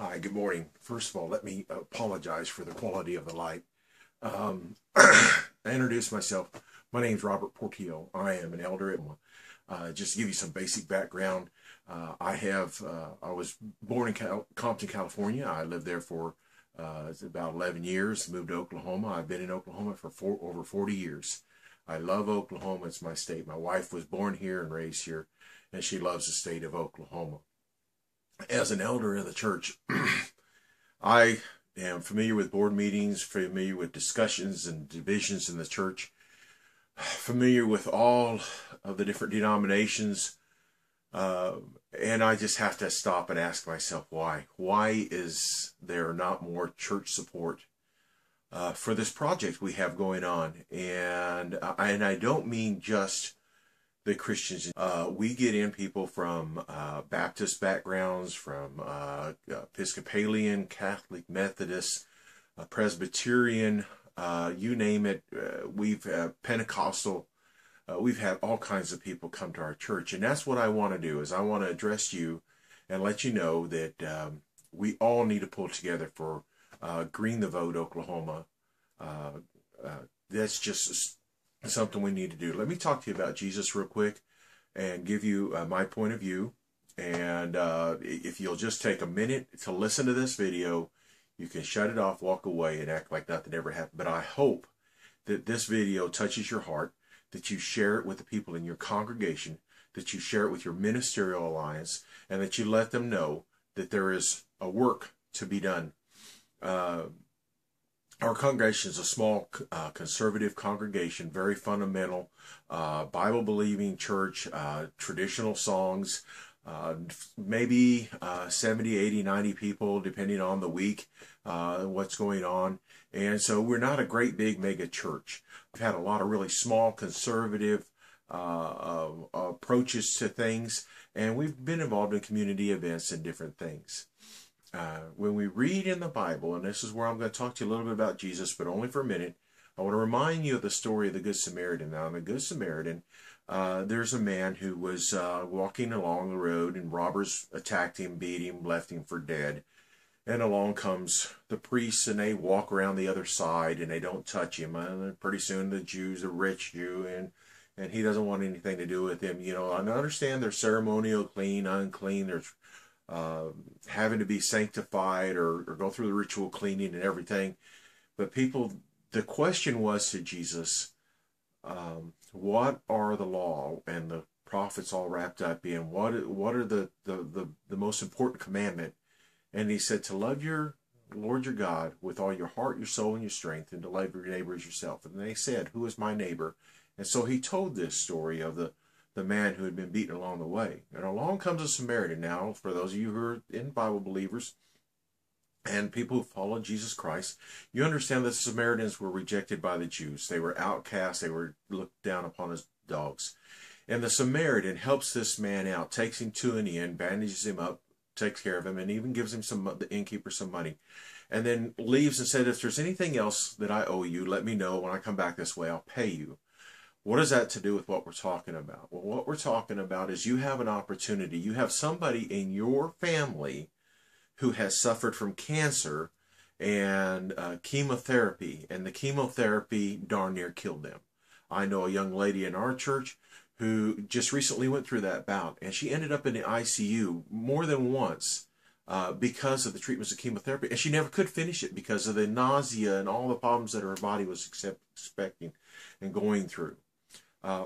Hi, good morning. First of all, let me apologize for the quality of the light. I introduce myself. My name is Robert Portillo. I am an elder. Just to give you some basic background, I was born in Compton, California. I lived there for about 11 years, moved to Oklahoma. I've been in Oklahoma for over 40 years. I love Oklahoma. It's my state. My wife was born here and raised here, and she loves the state of Oklahoma. As an elder in the church, I am familiar with board meetings, familiar with discussions and divisions in the church, familiar with all of the different denominations, and I just have to stop and ask myself why. Why is there not more church support for this project we have going on? And I don't mean just the Christians. We get in people from Baptist backgrounds, from Episcopalian, Catholic, Methodist, Presbyterian, you name it. We've Pentecostal. We've had all kinds of people come to our church, and that's what I want to do. Is I want to address you and let you know that we all need to pull together for Green the Vote, Oklahoma. That's just something we need to do. Let me talk to you about Jesus real quick and give you my point of view. And if you'll just take a minute to listen to this video, you can shut it off, walk away, and act like nothing ever happened. But I hope that this video touches your heart, that you share it with the people in your congregation, that you share it with your ministerial alliance, and that you let them know that there is a work to be done. Our congregation is a small conservative congregation, very fundamental, Bible-believing church, traditional songs, maybe 70, 80, 90 people, depending on the week, what's going on. And so we're not a great big mega church. We've had a lot of really small conservative approaches to things, and we've been involved in community events and different things. When we read in the Bible, and this is where I'm going to talk to you a little bit about Jesus, but only for a minute, I want to remind you of the story of the Good Samaritan. Now, in the Good Samaritan, there's a man who was walking along the road, and robbers attacked him, beat him, left him for dead. And along comes the priests, and they walk around the other side, and they don't touch him. And pretty soon the Jew's a rich Jew, and he doesn't want anything to do with him. You know, I understand they're ceremonial, clean, unclean. There's having to be sanctified or go through the ritual cleaning and everything. But people, the question was to Jesus, what are the law and the prophets all wrapped up in? What are the most important commandment? And he said to love your Lord your God with all your heart, your soul, and your strength, and to love your neighbor as yourself. And they said, who is my neighbor? And so he told this story of the man who had been beaten along the way. And along comes a Samaritan. Now, for those of you who are in Bible believers and people who follow Jesus Christ, you understand that the Samaritans were rejected by the Jews. They were outcasts. They were looked down upon as dogs. And the Samaritan helps this man out, takes him to an inn, bandages him up, takes care of him, and even gives him the innkeeper some money. And then leaves and said, if there's anything else that I owe you, let me know. When I come back this way, I'll pay you. What is that to do with what we're talking about? Well, what we're talking about is you have an opportunity. You have somebody in your family who has suffered from cancer and chemotherapy, and the chemotherapy darn near killed them. I know a young lady in our church who just recently went through that bout, and she ended up in the ICU more than once because of the treatments of chemotherapy, and she never could finish it because of the nausea and all the problems that her body was expecting and going through.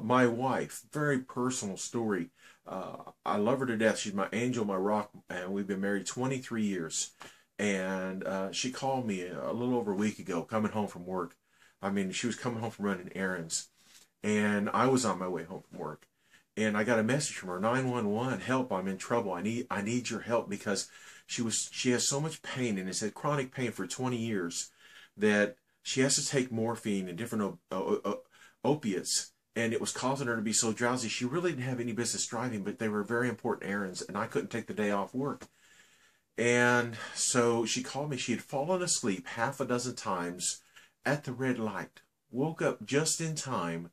My wife, very personal story. I love her to death. She's my angel, my rock, and we've been married 23 years. And she called me a little over a week ago, coming home from work. I mean, she was coming home from running errands, and I was on my way home from work. And I got a message from her, 911, help, I'm in trouble. I need your help, because she has so much pain, and it's had chronic pain for 20 years that she has to take morphine and different opiates. And it was causing her to be so drowsy. She really didn't have any business driving, but they were very important errands, and I couldn't take the day off work. And so she called me. She had fallen asleep half a dozen times at the red light. Woke up just in time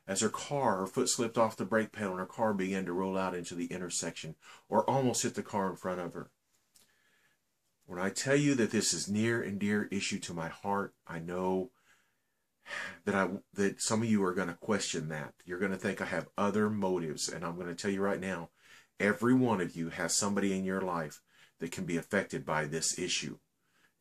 as her foot slipped off the brake pedal, and her car began to roll out into the intersection, or almost hit the car in front of her. When I tell you that this is near and dear issue to my heart, I know that some of you are going to question that. You're going to think I have other motives, and I'm going to tell you right now, every one of you has somebody in your life that can be affected by this issue.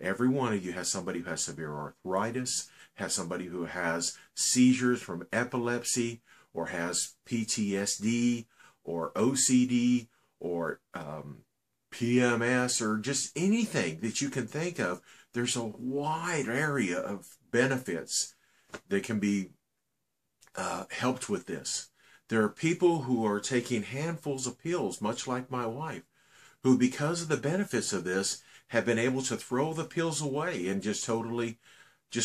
Every one of you has somebody who has severe arthritis, has somebody who has seizures from epilepsy, or has PTSD, or OCD, or PMS, or just anything that you can think of. There's a wide area of benefits that can be helped with this. There are people who are taking handfuls of pills, much like my wife, who, because of the benefits of this, have been able to throw the pills away and just totally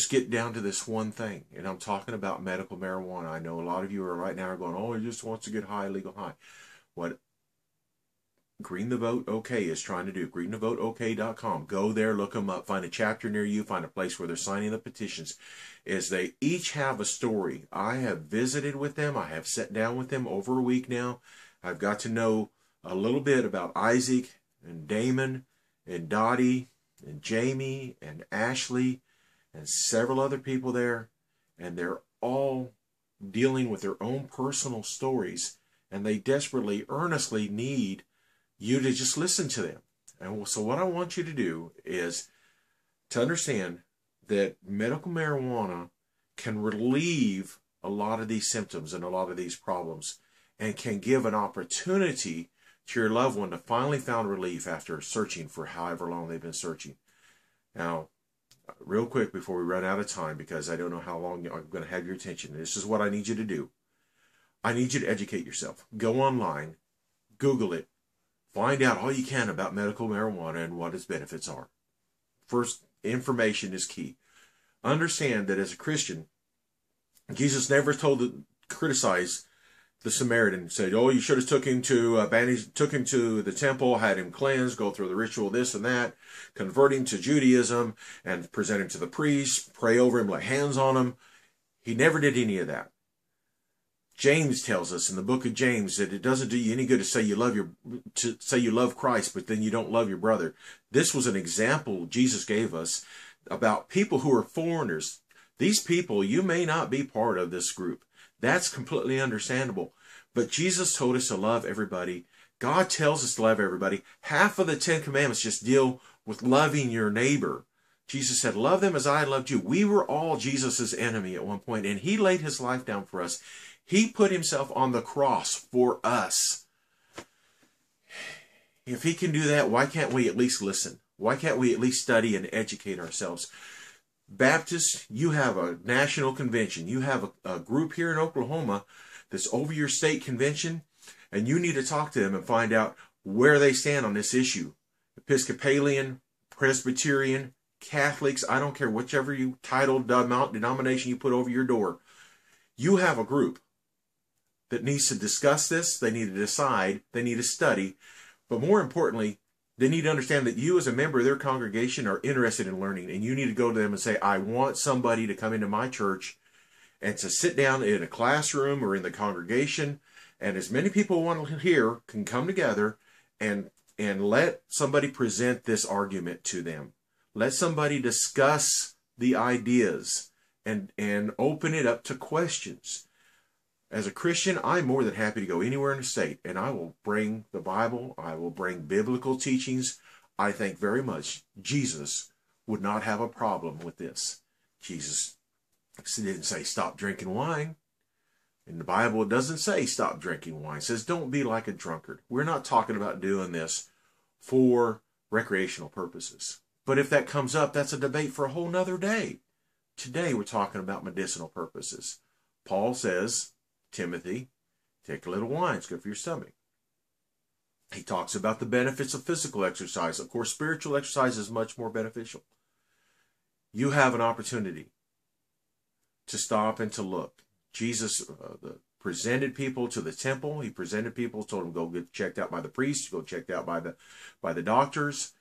get down to this one thing. And I'm talking about medical marijuana. I know a lot of you are right now are going, oh, he just wants to get high, legal high. What Green the Vote OK is trying to do, greenthevoteok.com. Go there, look them up, find a chapter near you, find a place where they're signing the petitions. Is they each have a story. I have visited with them. I have sat down with them over a week now. I've got to know a little bit about Isaac and Damon and Dottie and Jamie and Ashley and several other people there. And they're all dealing with their own personal stories. And they desperately, earnestly need you to just listen to them. And so what I want you to do is to understand that medical marijuana can relieve a lot of these symptoms and a lot of these problems, and can give an opportunity to your loved one to finally find relief after searching for however long they've been searching. Now, real quick before we run out of time, because I don't know how long I'm going to have your attention, this is what I need you to do. I need you to educate yourself. Go online, Google it, find out all you can about medical marijuana and what its benefits are. First, information is key. Understand that as a Christian, Jesus never criticize the Samaritan. Said, oh, you should have took him to the temple, had him cleansed, go through the ritual, this and that, convert him to Judaism, and present him to the priest, pray over him, lay hands on him. He never did any of that. James tells us in the book of James that it doesn't do you any good to say you love Christ, but then you don't love your brother. This was an example Jesus gave us about people who are foreigners. These people, you may not be part of this group. That's completely understandable. But Jesus told us to love everybody. God tells us to love everybody. Half of the 10 Commandments just deal with loving your neighbor. Jesus said, love them as I loved you. We were all Jesus's enemy at one point, and he laid his life down for us. He put himself on the cross for us. If he can do that, why can't we at least listen? Why can't we at least study and educate ourselves? Baptists, you have a national convention. You have a group here in Oklahoma that's over your state convention, and you need to talk to them and find out where they stand on this issue. Episcopalian, Presbyterian, Catholics, I don't care whichever you titled denomination you put over your door. You have a group that needs to discuss this. They need to decide. They need to study. But more importantly, they need to understand that you as a member of their congregation are interested in learning. And you need to go to them and say, I want somebody to come into my church and to sit down in a classroom or in the congregation. And as many people want to hear can come together and let somebody present this argument to them. Let somebody discuss the ideas and open it up to questions. As a Christian, I'm more than happy to go anywhere in the state, and I will bring the Bible. I will bring biblical teachings. I think very much Jesus would not have a problem with this. Jesus didn't say stop drinking wine. In the Bible, it doesn't say stop drinking wine. It says don't be like a drunkard. We're not talking about doing this for recreational purposes. But if that comes up, that's a debate for a whole nother day. Today, we're talking about medicinal purposes. Paul says, Timothy, take a little wine. It's good for your stomach. He talks about the benefits of physical exercise. Of course, spiritual exercise is much more beneficial. You have an opportunity to stop and to look. Jesus presented people to the temple. He presented people, told them go get checked out by the priest, go checked out by the doctors.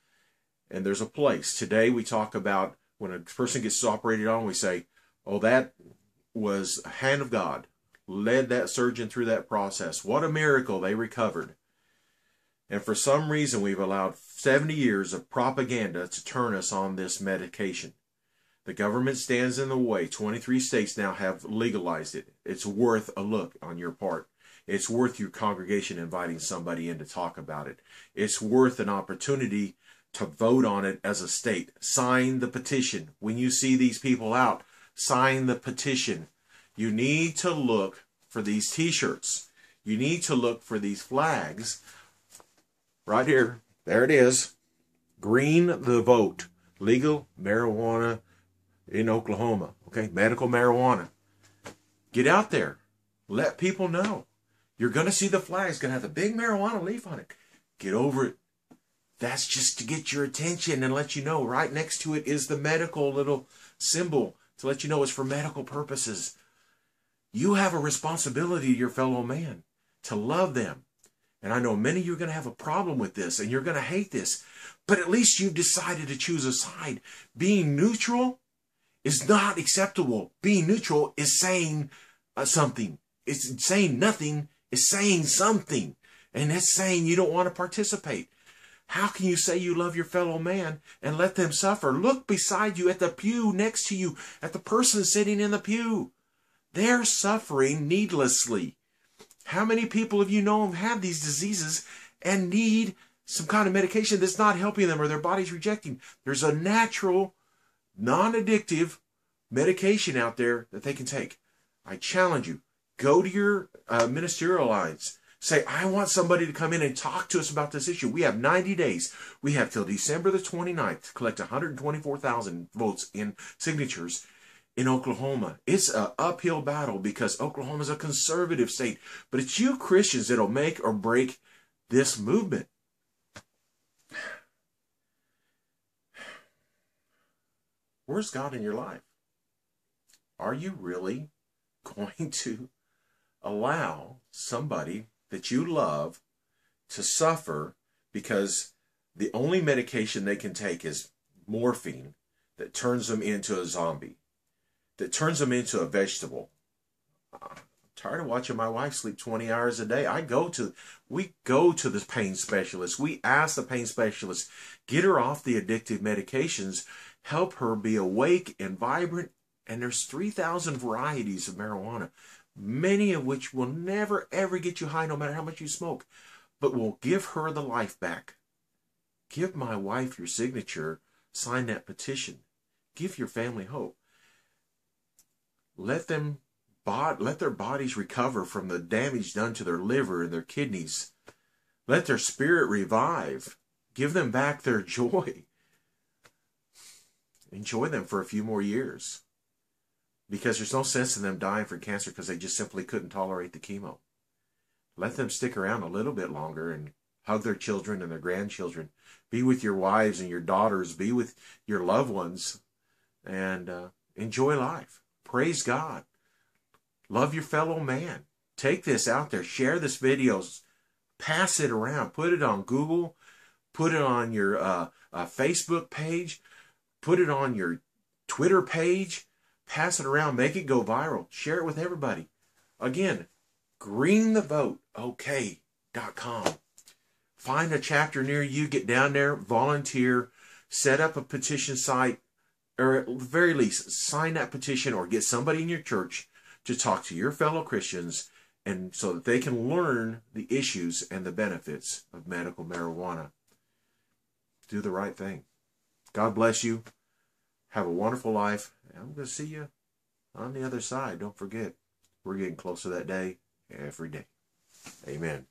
And there's a place. Today we talk about when a person gets operated on, we say, oh, that was a hand of God. Led that surgeon through that process. What a miracle, they recovered. And for some reason, we've allowed 70 years of propaganda to turn us on this medication. The government stands in the way. 23 states now have legalized it. It's worth a look on your part. It's worth your congregation inviting somebody in to talk about it. It's worth an opportunity to vote on it as a state. Sign the petition. When you see these people out, sign the petition. You need to look for these t-shirts. You need to look for these flags. Right here. There it is. Green the vote. Legal marijuana in Oklahoma. Okay, medical marijuana. Get out there. Let people know. You're going to see the flag. It's going to have the big marijuana leaf on it. Get over it. That's just to get your attention and let you know. Right next to it is the medical little symbol to let you know it's for medical purposes. You have a responsibility to your fellow man to love them. And I know many of you are going to have a problem with this and you're going to hate this. But at least you've decided to choose a side. Being neutral is not acceptable. Being neutral is saying something. It's saying nothing. It's saying something. And it's saying you don't want to participate. How can you say you love your fellow man and let them suffer? Look beside you at the pew next to you, at the person sitting in the pew. They're suffering needlessly. How many people have you known have these diseases and need some kind of medication that's not helping them or their body's rejecting? There's a natural, non-addictive medication out there that they can take. I challenge you. Go to your ministerial lines. Say, I want somebody to come in and talk to us about this issue. We have 90 days. We have till December the 29th to collect 124,000 votes in signatures in Oklahoma. It's an uphill battle because Oklahoma is a conservative state. But it's you Christians that'll make or break this movement. Where's God in your life? Are you really going to allow somebody that you love to suffer because the only medication they can take is morphine that turns them into a zombie, that turns them into a vegetable? I'm tired of watching my wife sleep 20 hours a day. We go to the pain specialist. We ask the pain specialist, get her off the addictive medications, help her be awake and vibrant. And there's 3,000 varieties of marijuana, many of which will never, ever get you high no matter how much you smoke, but will give her the life back. Give my wife your signature. Sign that petition. Give your family hope. Let their bodies recover from the damage done to their liver and their kidneys. Let their spirit revive. Give them back their joy. Enjoy them for a few more years. Because there's no sense in them dying from cancer because they just simply couldn't tolerate the chemo. Let them stick around a little bit longer and hug their children and their grandchildren. Be with your wives and your daughters. Be with your loved ones. And enjoy life. Praise God. Love your fellow man. Take this out there. Share this video. Pass it around. Put it on Google. Put it on your Facebook page. Put it on your Twitter page. Pass it around. Make it go viral. Share it with everybody. Again, greenthevoteok.com. Find a chapter near you. Get down there. Volunteer. Set up a petition site. Or at the very least, sign that petition or get somebody in your church to talk to your fellow Christians and so that they can learn the issues and the benefits of medical marijuana. Do the right thing. God bless you. Have a wonderful life. I'm going to see you on the other side. Don't forget, we're getting close to that day every day. Amen.